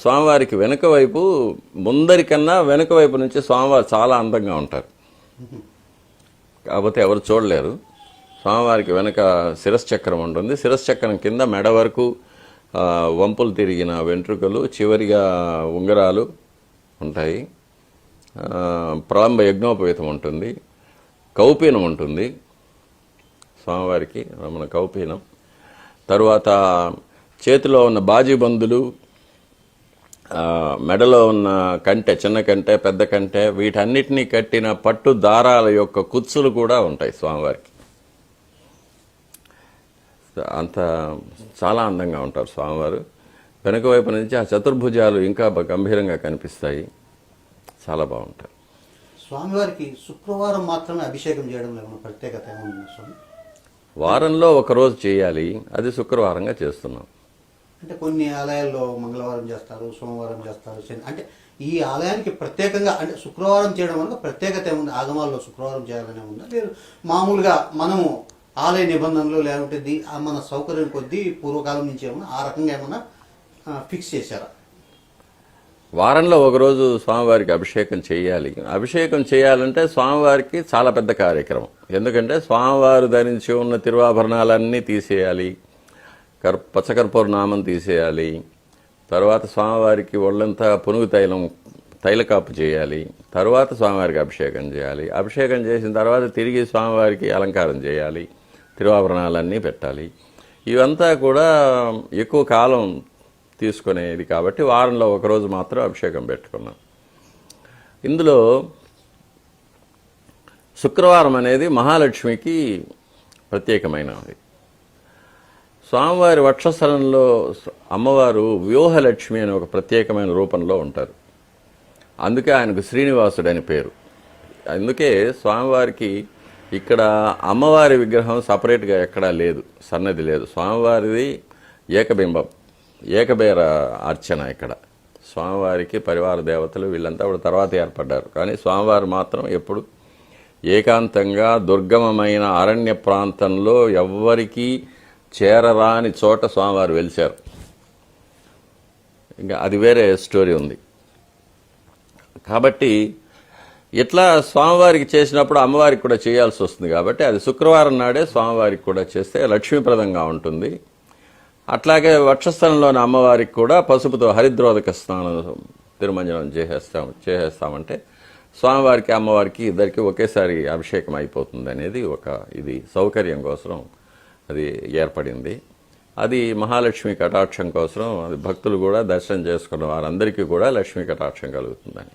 స్వామివారికి వెనుక వైపు ముందరి కన్నా వెనుక వైపు నుంచి స్వామివారు చాలా అందంగా ఉంటారు. కాకపోతే ఎవరు చూడలేరు. స్వామివారికి వెనుక శిరశ్చక్రం ఉంటుంది. శిరశ్చక్రం కింద మెడ వరకు వంపులు తిరిగిన వెంట్రుకలు, చివరిగా ఉంగరాలు ఉంటాయి. ప్రళంబ యజ్ఞోపవీతం ఉంటుంది. కౌపీనం ఉంటుంది స్వామివారికి, రమణ కౌపీనం. తరువాత చేతిలో ఉన్న బాజీబందులు, మెడలో ఉన్న కంటె, చిన్న కంటె, పెద్ద కంటె, వీటన్నిటినీ కట్టిన పట్టు దారాల యొక్క కుచ్చులు కూడా ఉంటాయి స్వామివారికి. అంత చాలా అందంగా ఉంటారు స్వామివారు. వెనుక వైపు నుంచి ఆ చతుర్భుజాలు ఇంకా గంభీరంగా కనిపిస్తాయి. చాలా బాగుంటారు. స్వామివారికి శుక్రవారం మాత్రమే అభిషేకం చేయడం ఏమైనా ప్రత్యేకత ఏముంది స్వామి? వారంలో ఒకరోజు చేయాలి, అది శుక్రవారంగా చేస్తున్నాం. అంటే కొన్ని ఆలయాల్లో మంగళవారం చేస్తారు, సోమవారం చేస్తారు. అంటే ఈ ఆలయానికి ప్రత్యేకంగా అంటే శుక్రవారం చేయడం వల్ల ప్రత్యేకత ఏముంది? ఆగమాల్లో శుక్రవారం చేయాలనే ఉందా, లేదు మామూలుగా మనము ఆలయ నిబంధనలు లేకుంటే మన సౌకర్యం కొద్దీ పూర్వకాలం నుంచి ఏమన్నా ఆ రకంగా ఏమన్నా ఫిక్స్ చేశారా? వారంలో ఒకరోజు స్వామివారికి అభిషేకం చేయాలి. అభిషేకం చేయాలంటే స్వామివారికి చాలా పెద్ద కార్యక్రమం. ఎందుకంటే స్వామివారు ధరించి ఉన్న తిరువాభరణాలన్నీ తీసేయాలి, పచ్చకర్పూర నామం తీసేయాలి. తర్వాత స్వామివారికి ఒళ్ళంతా పునుగు తైలకాపు చేయాలి. తర్వాత స్వామివారికి అభిషేకం చేయాలి. అభిషేకం చేసిన తర్వాత తిరిగి స్వామివారికి అలంకారం చేయాలి, తిరువాభరణాలన్నీ పెట్టాలి. ఇవంతా కూడా ఎక్కువ కాలం తీసుకునేది కాబట్టి వారంలో ఒకరోజు మాత్రం అభిషేకం పెట్టుకున్నాం. ఇందులో శుక్రవారం అనేది మహాలక్ష్మికి ప్రత్యేకమైనది. స్వామివారి వక్షస్థలంలో అమ్మవారు వ్యూహలక్ష్మి అనే ఒక ప్రత్యేకమైన రూపంలో ఉంటారు. అందుకే ఆయనకు శ్రీనివాసుడు అని పేరు. అందుకే స్వామివారికి ఇక్కడ అమ్మవారి విగ్రహం సపరేట్గా ఎక్కడా లేదు, సన్నది లేదు. స్వామివారిది ఏకబింబం, ఏకబేర అర్చన. ఇక్కడ స్వామివారికి పరివార దేవతలు వీళ్ళంతా కూడా తర్వాత ఏర్పడ్డారు. కానీ స్వామివారు మాత్రం ఎప్పుడు ఏకాంతంగా దుర్గమమైన అరణ్య ప్రాంతంలో ఎవ్వరికీ చేరరాని చోట స్వామివారు వెలిశారు. ఇంకా అది వేరే స్టోరీ ఉంది. కాబట్టి ఇట్లా స్వామివారికి చేసినప్పుడు అమ్మవారికి కూడా చేయాల్సి వస్తుంది. కాబట్టి అది శుక్రవారం నాడే స్వామివారికి కూడా చేస్తే లక్ష్మీప్రదంగా ఉంటుంది. అట్లాగే వక్షస్థలంలోని అమ్మవారికి కూడా పసుపుతో హరిద్రోదక స్నానం, తిరుమంజనం చేసేస్తామంటే స్వామివారికి అమ్మవారికి ఇద్దరికి ఒకేసారి అభిషేకం అయిపోతుంది అనేది ఇది సౌకర్యం కోసం అది ఏర్పడింది. అది మహాలక్ష్మి కటాక్షం కోసం, అది భక్తులు కూడా దర్శనం చేసుకున్న వారందరికీ కూడా లక్ష్మీ కటాక్షం కలుగుతుందని.